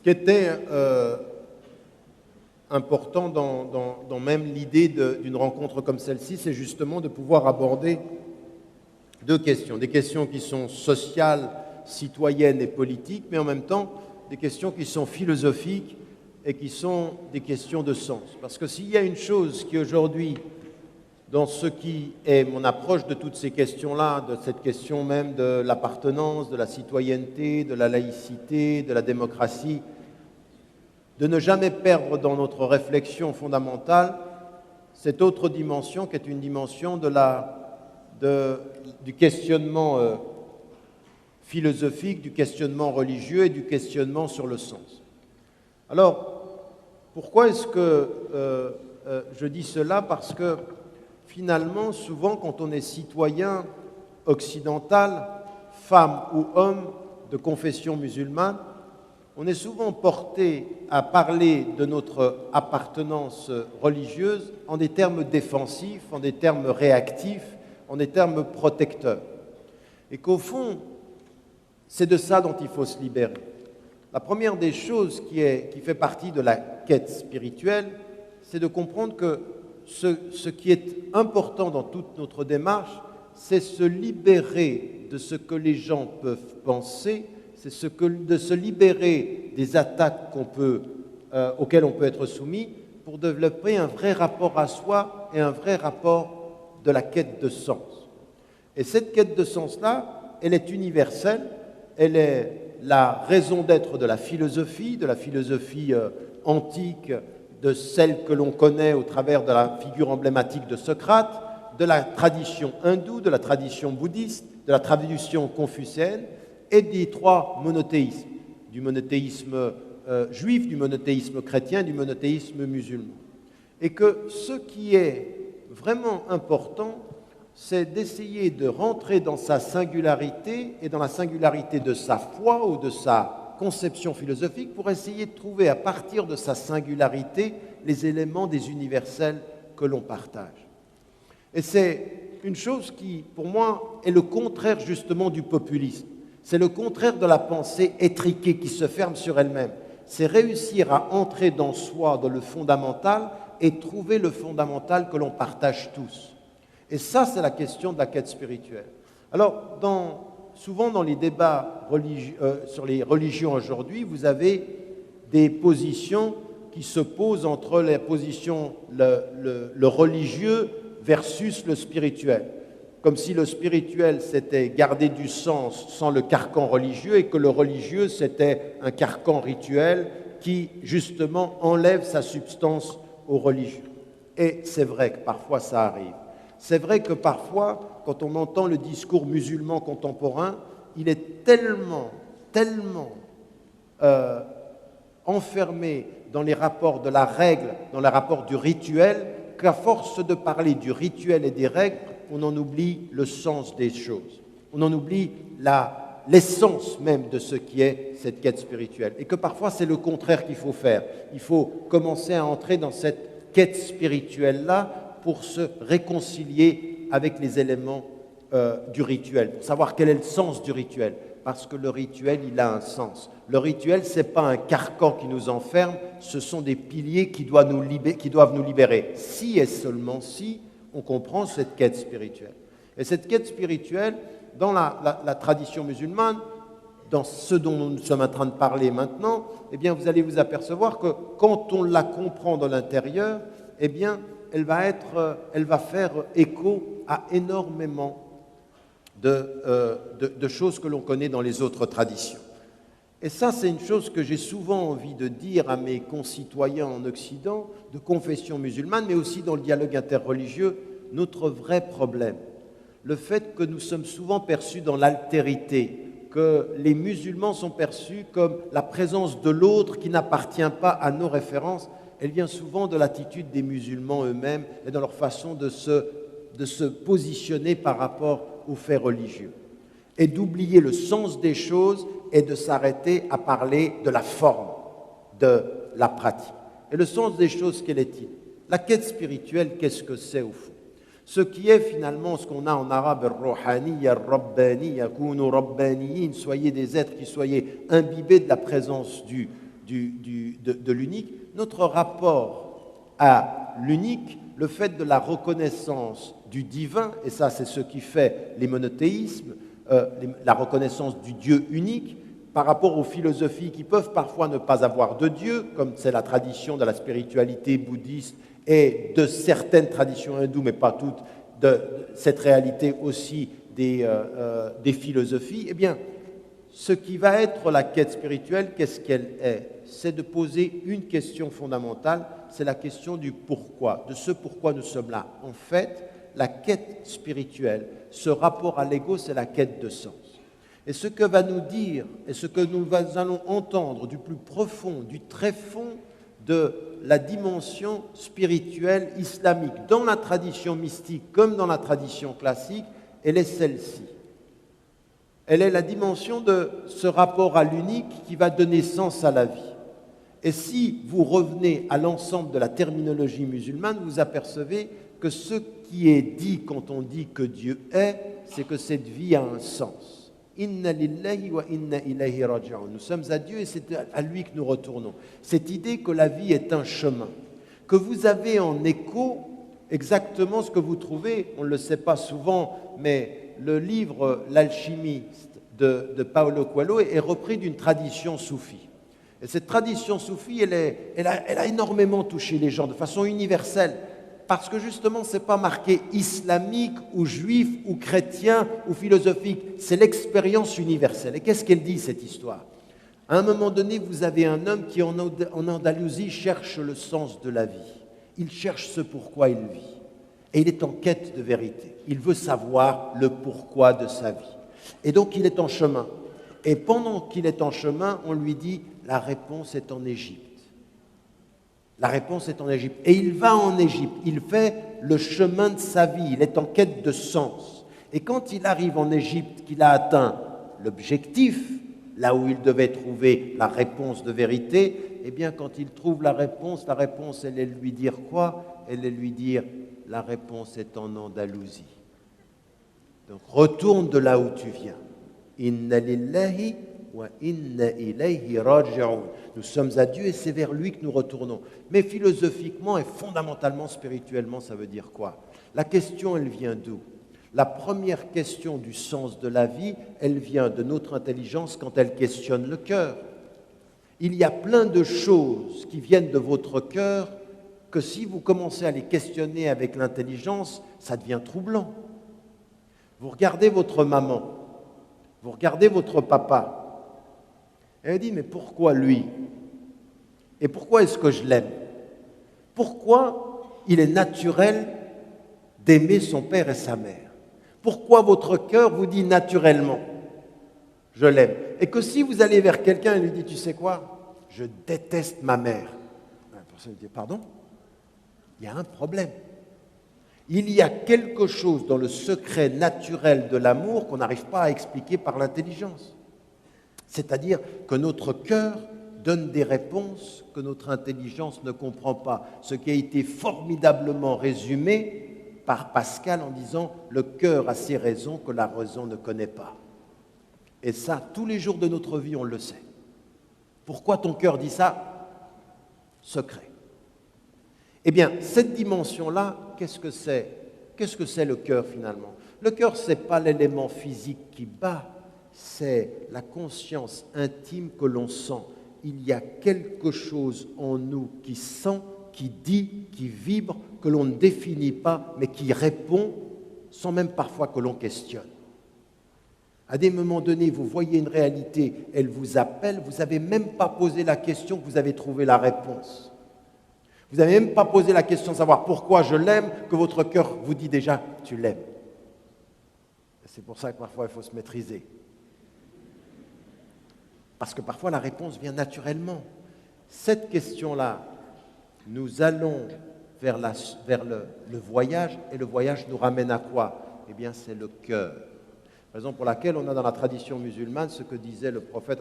Ce qui était important dans même l'idée d'une rencontre comme celle-ci, c'est justement de pouvoir aborder deux questions. Des questions qui sont sociales, citoyennes et politiques, mais en même temps des questions qui sont philosophiques et qui sont des questions de sens. Parce que s'il y a une chose qui aujourd'hui, dans ce qui est mon approche de toutes ces questions-là, de cette question même de l'appartenance, de la citoyenneté, de la laïcité, de la démocratie, de ne jamais perdre dans notre réflexion fondamentale cette autre dimension qui est une dimension du questionnement philosophique, du questionnement religieux et du questionnement sur le sens. Alors, pourquoi est-ce que je dis cela? Parce que finalement, souvent, quand on est citoyen occidental, femme ou homme de confession musulmane, on est souvent porté à parler de notre appartenance religieuse en des termes défensifs, en des termes réactifs, en des termes protecteurs. Et qu'au fond, c'est de ça dont il faut se libérer. La première des choses qui fait partie de la quête spirituelle, c'est de comprendre que ce qui est important dans toute notre démarche, c'est se libérer de ce que les gens peuvent penser, c'est de se libérer des attaques auxquelles on peut être soumis pour développer un vrai rapport à soi et un vrai rapport de la quête de sens. Et cette quête de sens-là, elle est universelle, elle est la raison d'être de la philosophie antique, de celle que l'on connaît au travers de la figure emblématique de Socrate, de la tradition hindoue, de la tradition bouddhiste, de la tradition confucéenne et des trois monothéismes, du monothéisme juif, du monothéisme chrétien, du monothéisme musulman. Et que ce qui est vraiment important, c'est d'essayer de rentrer dans sa singularité et dans la singularité de sa foi ou de sa conception philosophique pour essayer de trouver à partir de sa singularité les éléments des universels que l'on partage. Et c'est une chose qui, pour moi, est le contraire justement du populisme. C'est le contraire de la pensée étriquée qui se ferme sur elle-même. C'est réussir à entrer dans soi, dans le fondamental, et trouver le fondamental que l'on partage tous. Et ça, c'est la question de la quête spirituelle. Alors, souvent dans les débats sur les religions aujourd'hui, vous avez des positions qui s'opposent entre les positions, le religieux versus le spirituel. Comme si le spirituel, c'était garder du sens sans le carcan religieux et que le religieux, c'était un carcan rituel qui, justement, enlève sa substance au religieux. Et c'est vrai que parfois ça arrive. C'est vrai que parfois, quand on entend le discours musulman contemporain, il est tellement enfermé dans les rapports de la règle, dans les rapports du rituel, qu'à force de parler du rituel et des règles, on en oublie le sens des choses. On en oublie l'essence même de ce qui est cette quête spirituelle. Et que parfois, c'est le contraire qu'il faut faire. Il faut commencer à entrer dans cette quête spirituelle-là pour se réconcilier avec les éléments du rituel, pour savoir quel est le sens du rituel. Parce que le rituel, il a un sens. Le rituel, ce n'est pas un carcan qui nous enferme, ce sont des piliers qui doivent nous libérer. Si et seulement si on comprend cette quête spirituelle. Et cette quête spirituelle, dans la tradition musulmane, dans ce dont nous sommes en train de parler maintenant, eh bien, vous allez vous apercevoir que quand on la comprend de l'intérieur, eh bien, elle va faire écho à énormément de choses que l'on connaît dans les autres traditions. Et ça, c'est une chose que j'ai souvent envie de dire à mes concitoyens en Occident, de confession musulmane, mais aussi dans le dialogue interreligieux, notre vrai problème. Le fait que nous sommes souvent perçus dans l'altérité, que les musulmans sont perçus comme la présence de l'autre qui n'appartient pas à nos références, elle vient souvent de l'attitude des musulmans eux-mêmes et de leur façon de se positionner par rapport aux faits religieux. Et d'oublier le sens des choses et de s'arrêter à parler de la forme, de la pratique. Et le sens des choses, quel est-il? La quête spirituelle, qu'est-ce que c'est au fond? Ce qui est finalement ce qu'on a en arabe, al-ruhani, al-rabbani, yakunu rabbaniyin, soyez des êtres qui soyez imbibés de la présence du de l'unique, notre rapport à l'unique, le fait de la reconnaissance du divin, et ça c'est ce qui fait les monothéismes, la reconnaissance du Dieu unique, par rapport aux philosophies qui peuvent parfois ne pas avoir de Dieu, comme c'est la tradition de la spiritualité bouddhiste et de certaines traditions hindoues, mais pas toutes, de cette réalité aussi des philosophies, eh bien, ce qui va être la quête spirituelle, qu'est-ce qu'elle est? C'est de poser une question fondamentale, c'est la question du pourquoi, de ce pourquoi nous sommes là. En fait, la quête spirituelle, ce rapport à l'ego, c'est la quête de sens. Et ce que va nous dire, et ce que nous allons entendre du plus profond, du très fond de la dimension spirituelle islamique, dans la tradition mystique comme dans la tradition classique, elle est celle-ci. Elle est la dimension de ce rapport à l'unique qui va donner sens à la vie. Et si vous revenez à l'ensemble de la terminologie musulmane, vous apercevez que ce qui est dit quand on dit que Dieu est, c'est que cette vie a un sens. Inna lillahi wa inna ilayhi raji'un. Nous sommes à Dieu et c'est à lui que nous retournons. Cette idée que la vie est un chemin, que vous avez en écho exactement ce que vous trouvez, on ne le sait pas souvent, mais le livre L'alchimiste de Paulo Coelho est repris d'une tradition soufie. Et cette tradition soufie, elle a énormément touché les gens de façon universelle, parce que justement, ce n'est pas marqué islamique ou juif ou chrétien ou philosophique, c'est l'expérience universelle. Et qu'est-ce qu'elle dit, cette histoire? À un moment donné, vous avez un homme qui, en Andalousie, cherche le sens de la vie. Il cherche ce pourquoi il vit. Et il est en quête de vérité. Il veut savoir le pourquoi de sa vie. Et donc, il est en chemin. Et pendant qu'il est en chemin, on lui dit, la réponse est en Égypte. La réponse est en Égypte. Et il va en Égypte. Il fait le chemin de sa vie. Il est en quête de sens. Et quand il arrive en Égypte, qu'il a atteint l'objectif, là où il devait trouver la réponse de vérité, eh bien, quand il trouve la réponse, elle est lui dire quoi? Elle est lui dire, la réponse est en Andalousie. Donc, retourne de là où tu viens. Inna lillahi wa inna ilayhi raji'un. Nous sommes à Dieu et c'est vers lui que nous retournons. Mais philosophiquement et fondamentalement, spirituellement, ça veut dire quoi? La question, elle vient d'où? La première question du sens de la vie, elle vient de notre intelligence quand elle questionne le cœur. Il y a plein de choses qui viennent de votre cœur que si vous commencez à les questionner avec l'intelligence, ça devient troublant. Vous regardez votre maman, vous regardez votre papa, elle dit, mais pourquoi lui? Et pourquoi est-ce que je l'aime? Pourquoi il est naturel d'aimer son père et sa mère? Pourquoi votre cœur vous dit naturellement, je l'aime? Et que si vous allez vers quelqu'un et lui dites, tu sais quoi? Je déteste ma mère. La personne dit, pardon? Il y a un problème. Il y a quelque chose dans le secret naturel de l'amour qu'on n'arrive pas à expliquer par l'intelligence. C'est-à-dire que notre cœur donne des réponses que notre intelligence ne comprend pas. Ce qui a été formidablement résumé par Pascal en disant « le cœur a ses raisons que la raison ne connaît pas ». Et ça, tous les jours de notre vie, on le sait. Pourquoi ton cœur dit ça? Secret. Eh bien, cette dimension-là, qu'est-ce que c'est? Qu'est-ce que c'est le cœur finalement? Le cœur, ce n'est pas l'élément physique qui bat, c'est la conscience intime que l'on sent. Il y a quelque chose en nous qui sent, qui dit, qui vibre, que l'on ne définit pas, mais qui répond sans même parfois que l'on questionne. À des moments donnés, vous voyez une réalité, elle vous appelle, vous n'avez même pas posé la question que vous avez trouvé la réponse. Vous n'avez même pas posé la question de savoir pourquoi je l'aime, que votre cœur vous dit déjà tu l'aimes. C'est pour ça que parfois il faut se maîtriser. Parce que parfois la réponse vient naturellement. Cette question-là, nous allons vers le voyage, et le voyage nous ramène à quoi? Eh bien, c'est le cœur. Raison pour laquelle on a dans la tradition musulmane ce que disait le prophète,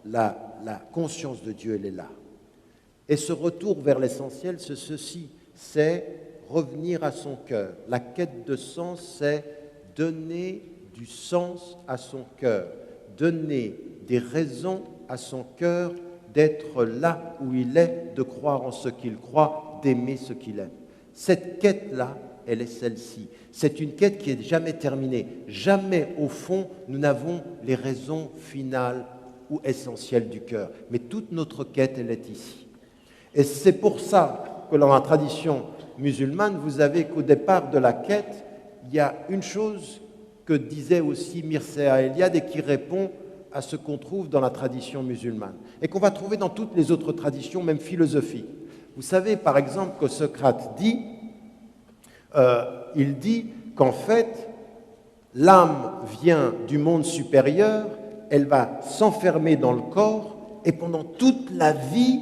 la conscience de Dieu, elle est là. Et ce retour vers l'essentiel, c'est ceci, c'est revenir à son cœur. La quête de sens, c'est donner du sens à son cœur, donner des raisons à son cœur d'être là où il est, de croire en ce qu'il croit, d'aimer ce qu'il aime. Cette quête-là, elle est celle-ci. C'est une quête qui n'est jamais terminée. Jamais, au fond, nous n'avons les raisons finales ou essentielles du cœur. Mais toute notre quête, elle est ici. Et c'est pour ça que dans la tradition musulmane, vous avez qu'au départ de la quête, il y a une chose que disait aussi Mircea Eliade et qui répond à ce qu'on trouve dans la tradition musulmane et qu'on va trouver dans toutes les autres traditions, même philosophiques. Vous savez, par exemple, que Socrate dit, il dit qu'en fait, l'âme vient du monde supérieur, elle va s'enfermer dans le corps et pendant toute la vie,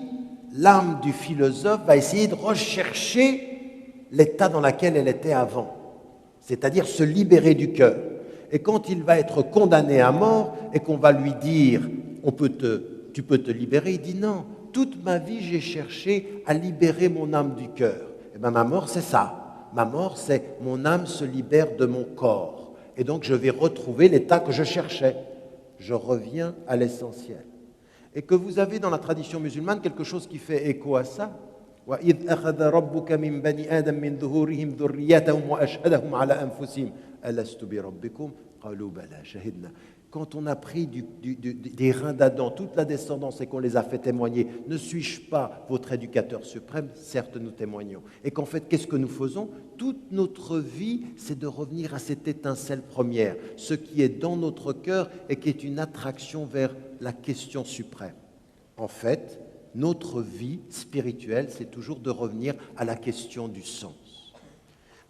l'âme du philosophe va essayer de rechercher l'état dans lequel elle était avant, c'est-à-dire se libérer du cœur. Et quand il va être condamné à mort et qu'on va lui dire « tu peux te libérer », il dit « non, toute ma vie j'ai cherché à libérer mon âme du cœur ». Et bien ma mort c'est ça, ma mort c'est mon âme se libère de mon corps. Et donc je vais retrouver l'état que je cherchais. Je reviens à l'essentiel. Et que vous avez dans la tradition musulmane quelque chose qui fait écho à ça. وَإِذْ أَخَذَ رَبُّكَ مِنْ بَنِي آدَمَ مِنْ ظُهُورِهِمْ ذُرِّيَّتَهُمْ وَأَشْهَدَهُمْ عَلَى أَنفُسِهِمْ أَلَسْتُ بِرَبِّكُمْ قَالُوا بَلَى شَهِدْنَا. Quand on a pris des reins d'Adam, toute la descendance, et qu'on les a fait témoigner, ne suis-je pas votre éducateur suprême? Certes, nous témoignons. Et qu'en fait, qu'est-ce que nous faisons? Toute notre vie, c'est de revenir à cette étincelle première, ce qui est dans notre cœur et qui est une attraction vers la question suprême. En fait, notre vie spirituelle, c'est toujours de revenir à la question du sens.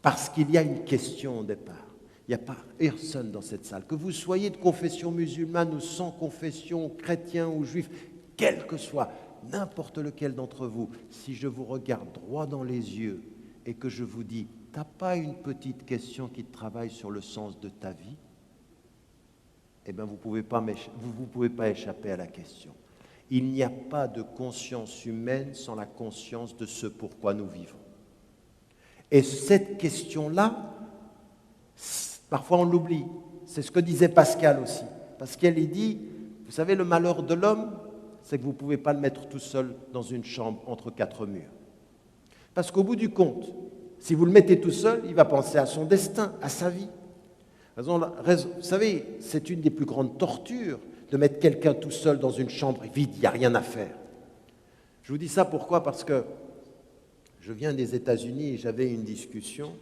Parce qu'il y a une question au départ. Il n'y a pas personne dans cette salle. Que vous soyez de confession musulmane ou sans confession, chrétien ou juif, quel que soit, n'importe lequel d'entre vous, si je vous regarde droit dans les yeux et que je vous dis « t'as pas une petite question qui te travaille sur le sens de ta vie ?» Eh bien, vous ne pouvez pas échapper à la question. Il n'y a pas de conscience humaine sans la conscience de ce pourquoi nous vivons. Et cette question-là, parfois on l'oublie. C'est ce que disait Pascal aussi. Pascal, il dit, vous savez, le malheur de l'homme, c'est que vous ne pouvez pas le mettre tout seul dans une chambre entre quatre murs. Parce qu'au bout du compte, si vous le mettez tout seul, il va penser à son destin, à sa vie. Vous savez, c'est une des plus grandes tortures de mettre quelqu'un tout seul dans une chambre vide, il n'y a rien à faire. Je vous dis ça pourquoi? Parce que je viens des États-Unis et j'avais une discussion,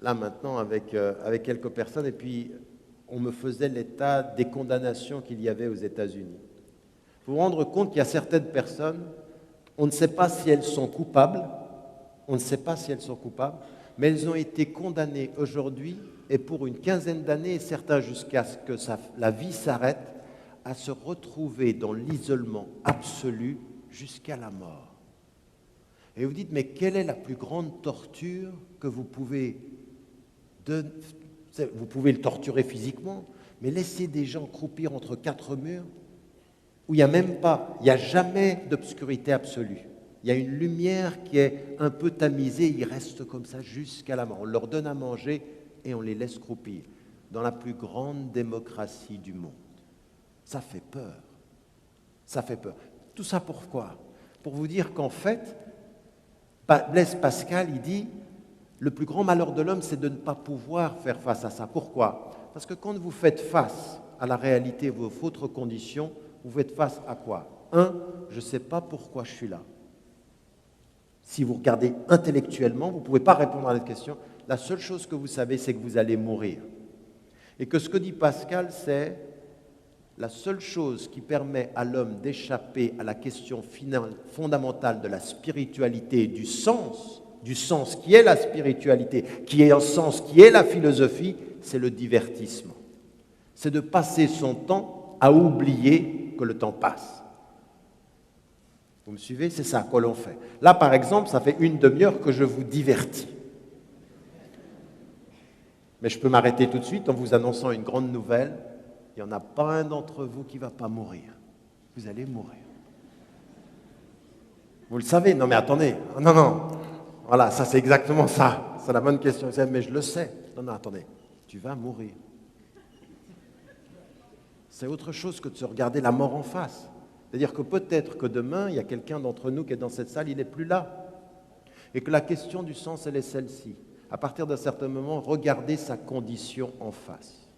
là maintenant, avec quelques personnes, et puis on me faisait l'état des condamnations qu'il y avait aux États-Unis. Il faut vous rendre compte qu'il y a certaines personnes, on ne sait pas si elles sont coupables, mais elles ont été condamnées aujourd'hui, et pour une quinzaine d'années, et certains jusqu'à ce que la vie s'arrête, à se retrouver dans l'isolement absolu jusqu'à la mort. Et vous dites, mais quelle est la plus grande torture que vous pouvez le torturer physiquement, mais laisser des gens croupir entre quatre murs où il n'y a jamais d'obscurité absolue. Il y a une lumière qui est un peu tamisée, ils restent comme ça jusqu'à la mort. On leur donne à manger et on les laisse croupir dans la plus grande démocratie du monde. Ça fait peur. Ça fait peur. Tout ça pourquoi? Pour vous dire qu'en fait, Blaise Pascal, il dit, le plus grand malheur de l'homme, c'est de ne pas pouvoir faire face à ça. Pourquoi? Parce que quand vous faites face à la réalité, vos autres conditions, vous faites face à quoi? Je ne sais pas pourquoi je suis là. Si vous regardez intellectuellement, vous ne pouvez pas répondre à cette question. La seule chose que vous savez, c'est que vous allez mourir. Et que ce que dit Pascal, c'est la seule chose qui permet à l'homme d'échapper à la question fondamentale de la spiritualité et du sens qui est la spiritualité, qui est un sens qui est la philosophie, c'est le divertissement. C'est de passer son temps à oublier que le temps passe. Vous me suivez? C'est ça que l'on fait. Là, par exemple, ça fait une demi-heure que je vous divertis. Mais je peux m'arrêter tout de suite en vous annonçant une grande nouvelle. Il n'y en a pas un d'entre vous qui ne va pas mourir. Vous allez mourir. Vous le savez? Non, mais attendez. Non. Voilà, ça c'est exactement ça. C'est la bonne question. Mais je le sais. Non, attendez. Tu vas mourir. c'est autre chose que de se regarder la mort en face. C'est-à-dire que peut-être que demain, il y a quelqu'un d'entre nous qui est dans cette salle, il n'est plus là. Et que la question du sens, elle est celle-ci. À partir d'un certain moment, regarder sa condition en face.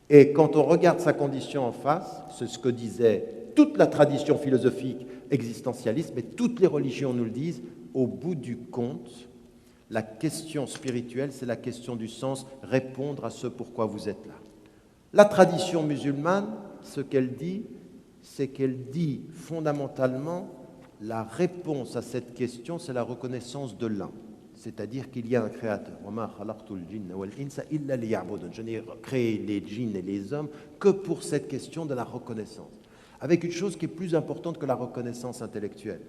Et quand on regarde sa condition en face, c'est ce que disait toute la tradition philosophique existentialiste, mais toutes les religions nous le disent, au bout du compte, la question spirituelle, c'est la question du sens, répondre à ce pourquoi vous êtes là. La tradition musulmane, ce qu'elle dit, c'est qu'elle dit fondamentalement la réponse à cette question, c'est la reconnaissance de l'un. C'est-à-dire qu'il y a un créateur. Je n'ai créé les djinns et les hommes que pour cette question de la reconnaissance. Avec une chose qui est plus importante que la reconnaissance intellectuelle.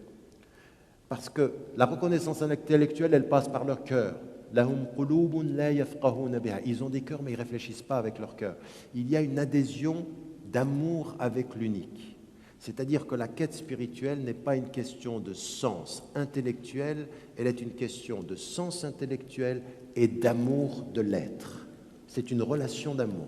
Parce que la reconnaissance intellectuelle, elle passe par leur cœur. Ils ont des cœurs, mais ils ne réfléchissent pas avec leur cœur. Il y a une adhésion d'amour avec l'unique. C'est-à-dire que la quête spirituelle n'est pas une question de sens intellectuel, elle est une question de sens intellectuel et d'amour de l'être. C'est une relation d'amour.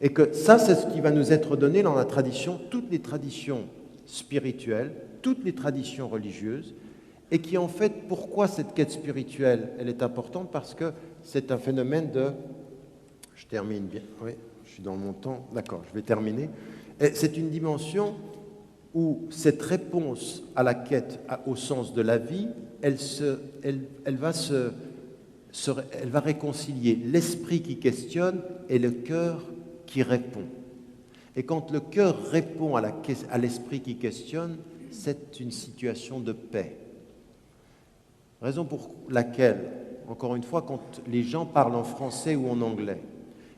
Et que ça, c'est ce qui va nous être donné dans la tradition, toutes les traditions spirituelles, toutes les traditions religieuses, et qui en fait, pourquoi cette quête spirituelle, elle est importante? Parce que c'est un phénomène de... Je termine bien, oui, je suis dans mon temps, d'accord, je vais terminer. C'est une dimension où cette réponse à la quête, au sens de la vie, elle va réconcilier l'esprit qui questionne et le cœur qui répond. Et quand le cœur répond à l'esprit qui questionne, c'est une situation de paix. Raison pour laquelle, encore une fois, quand les gens parlent en français ou en anglais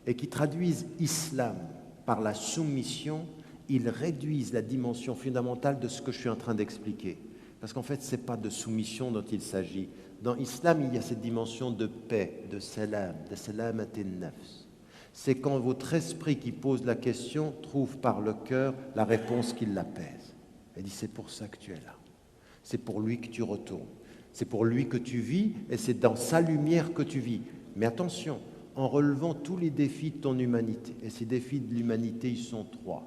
et qui traduisent islam par la soumission, ils réduisent la dimension fondamentale de ce que je suis en train d'expliquer. Parce qu'en fait, ce n'est pas de soumission dont il s'agit. Dans l'islam, il y a cette dimension de paix, de salamat al-nafs. C'est quand votre esprit qui pose la question trouve par le cœur la réponse qui l'apaise. Elle dit, c'est pour ça que tu es là. C'est pour lui que tu retournes. C'est pour lui que tu vis et c'est dans sa lumière que tu vis. Mais attention, en relevant tous les défis de ton humanité. Et ces défis de l'humanité, ils sont 3.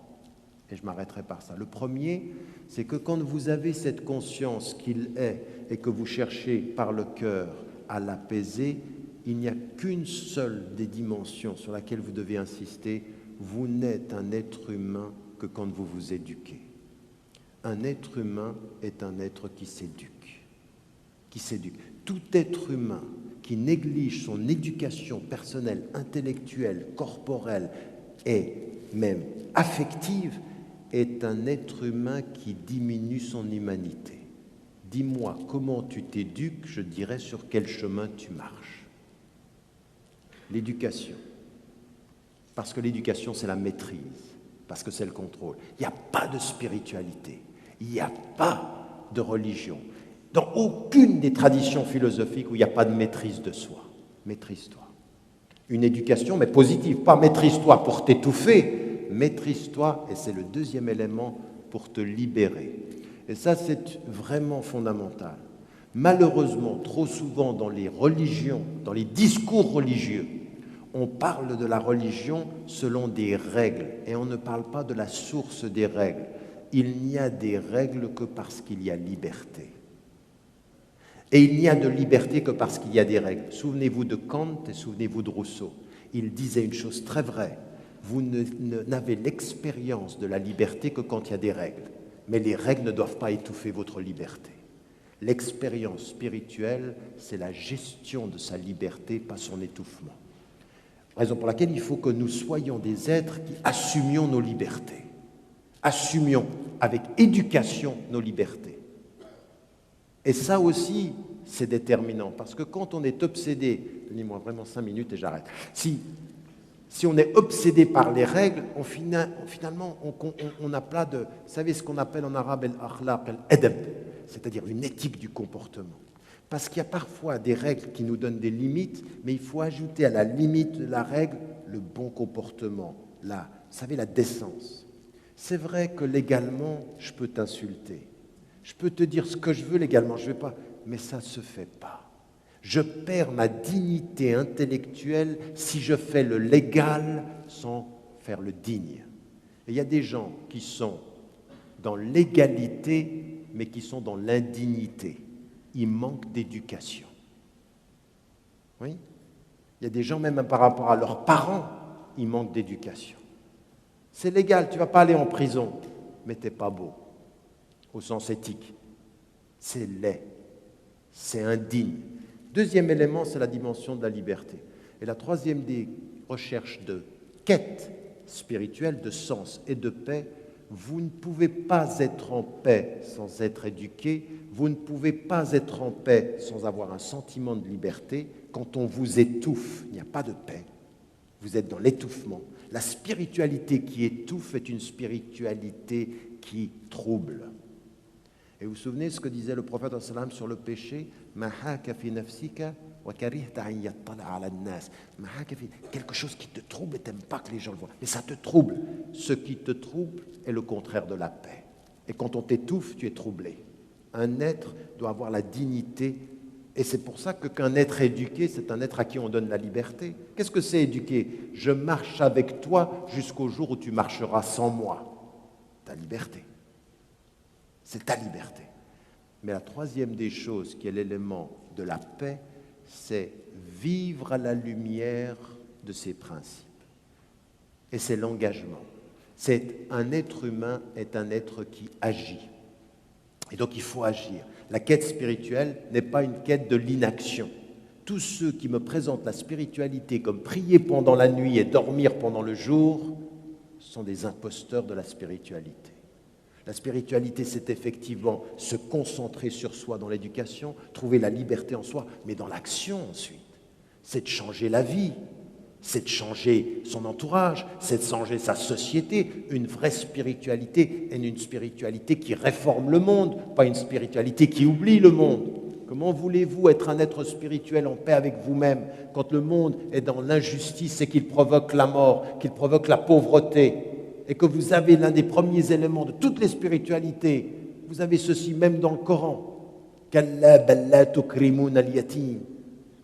Et je m'arrêterai par ça. Le premier, c'est que quand vous avez cette conscience qu'il est et que vous cherchez par le cœur à l'apaiser, il n'y a qu'une seule des dimensions sur laquelle vous devez insister. Vous n'êtes un être humain que quand vous vous éduquez. Un être humain est un être qui s'éduque. Qui s'éduque. Tout être humain qui néglige son éducation personnelle, intellectuelle, corporelle et même affective est un être humain qui diminue son humanité. Dis-moi comment tu t'éduques, je dirai sur quel chemin tu marches. L'éducation. Parce que l'éducation, c'est la maîtrise. Parce que c'est le contrôle. Il n'y a pas de spiritualité. Il n'y a pas de religion. Dans aucune des traditions philosophiques où il n'y a pas de maîtrise de soi. Maîtrise-toi. Une éducation, mais positive. Pas maîtrise-toi pour t'étouffer. Maîtrise-toi, et c'est le deuxième élément, pour te libérer. Et ça, c'est vraiment fondamental. Malheureusement, trop souvent dans les religions, dans les discours religieux, on parle de la religion selon des règles, et on ne parle pas de la source des règles. Il n'y a des règles que parce qu'il y a liberté. Et il n'y a de liberté que parce qu'il y a des règles. Souvenez-vous de Kant et souvenez-vous de Rousseau. Il disait une chose très vraie. Vous n'avez l'expérience de la liberté que quand il y a des règles. Mais les règles ne doivent pas étouffer votre liberté. L'expérience spirituelle, c'est la gestion de sa liberté, pas son étouffement. Raison pour laquelle il faut que nous soyons des êtres qui assumions nos libertés. Assumions avec éducation nos libertés. Et ça aussi, c'est déterminant, parce que quand on est obsédé, donnez-moi vraiment 5 minutes et j'arrête, si on est obsédé par les règles, finalement, on a plein de, vous savez ce qu'on appelle en arabe al-akhlaq al-adab, c'est-à-dire une éthique du comportement. Parce qu'il y a parfois des règles qui nous donnent des limites, mais il faut ajouter à la limite de la règle le bon comportement, vous savez, la décence. C'est vrai que légalement, je peux t'insulter. Je peux te dire ce que je veux légalement, je ne vais pas, mais ça ne se fait pas. Je perds ma dignité intellectuelle si je fais le légal sans faire le digne. Et il y a des gens qui sont dans l'égalité, mais qui sont dans l'indignité. Ils manquent d'éducation. Oui? Il y a des gens, même par rapport à leurs parents, ils manquent d'éducation. C'est légal, tu ne vas pas aller en prison, mais tu n'es pas beau, au sens éthique. C'est laid, c'est indigne. Deuxième élément, c'est la dimension de la liberté. Et la troisième des recherches de quête spirituelle, de sens et de paix, vous ne pouvez pas être en paix sans être éduqué, vous ne pouvez pas être en paix sans avoir un sentiment de liberté. Quand on vous étouffe, il n'y a pas de paix. Vous êtes dans l'étouffement. La spiritualité qui étouffe est une spiritualité qui trouble. Et vous vous souvenez ce que disait le prophète sallam sur le péché? Quelque chose qui te trouble et tu n'aimes pas que les gens le voient. Mais ça te trouble. Ce qui te trouble est le contraire de la paix. Et quand on t'étouffe, tu es troublé. Un être doit avoir la dignité. Et c'est pour ça qu'un être éduqué, c'est un être à qui on donne la liberté. Qu'est-ce que c'est éduquer? Je marche avec toi jusqu'au jour où tu marcheras sans moi. Ta liberté. C'est ta liberté. Mais la troisième des choses qui est l'élément de la paix, c'est vivre à la lumière de ces principes. Et c'est l'engagement. C'est un être humain est un être qui agit. Et donc il faut agir. La quête spirituelle n'est pas une quête de l'inaction. Tous ceux qui me présentent la spiritualité comme prier pendant la nuit et dormir pendant le jour sont des imposteurs de la spiritualité. La spiritualité, c'est effectivement se concentrer sur soi dans l'éducation, trouver la liberté en soi, mais dans l'action ensuite. C'est de changer la vie, c'est de changer son entourage, c'est de changer sa société. Une vraie spiritualité est une spiritualité qui réforme le monde, pas une spiritualité qui oublie le monde. Comment voulez-vous être un être spirituel en paix avec vous-même quand le monde est dans l'injustice et qu'il provoque la mort, qu'il provoque la pauvreté, et que vous avez l'un des premiers éléments de toutes les spiritualités? Vous avez ceci même dans le Coran.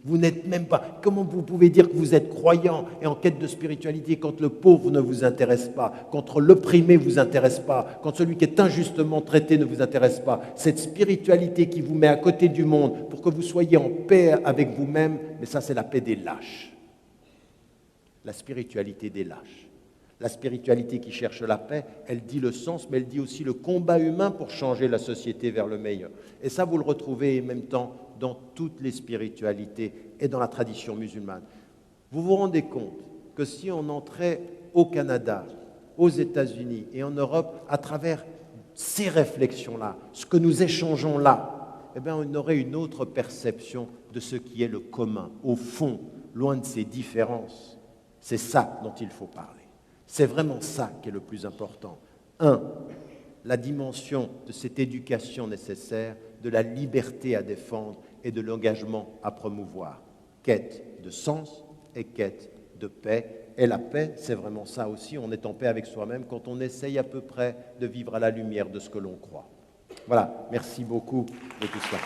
Vous n'êtes même pas. Comment vous pouvez dire que vous êtes croyant et en quête de spiritualité quand le pauvre ne vous intéresse pas, quand l'opprimé ne vous intéresse pas, quand celui qui est injustement traité ne vous intéresse pas? Cette spiritualité qui vous met à côté du monde pour que vous soyez en paix avec vous-même, mais ça c'est la paix des lâches. La spiritualité des lâches. La spiritualité qui cherche la paix, elle dit le sens, mais elle dit aussi le combat humain pour changer la société vers le meilleur. Et ça, vous le retrouvez en même temps dans toutes les spiritualités et dans la tradition musulmane. Vous vous rendez compte que si on entrait au Canada, aux États-Unis et en Europe, à travers ces réflexions-là, ce que nous échangeons là, eh bien, on aurait une autre perception de ce qui est le commun, au fond, loin de ces différences. C'est ça dont il faut parler. C'est vraiment ça qui est le plus important. La dimension de cette éducation nécessaire, de la liberté à défendre et de l'engagement à promouvoir. Quête de sens et quête de paix. Et la paix, c'est vraiment ça aussi. On est en paix avec soi-même quand on essaye à peu près de vivre à la lumière de ce que l'on croit. Voilà, merci beaucoup de tout cela.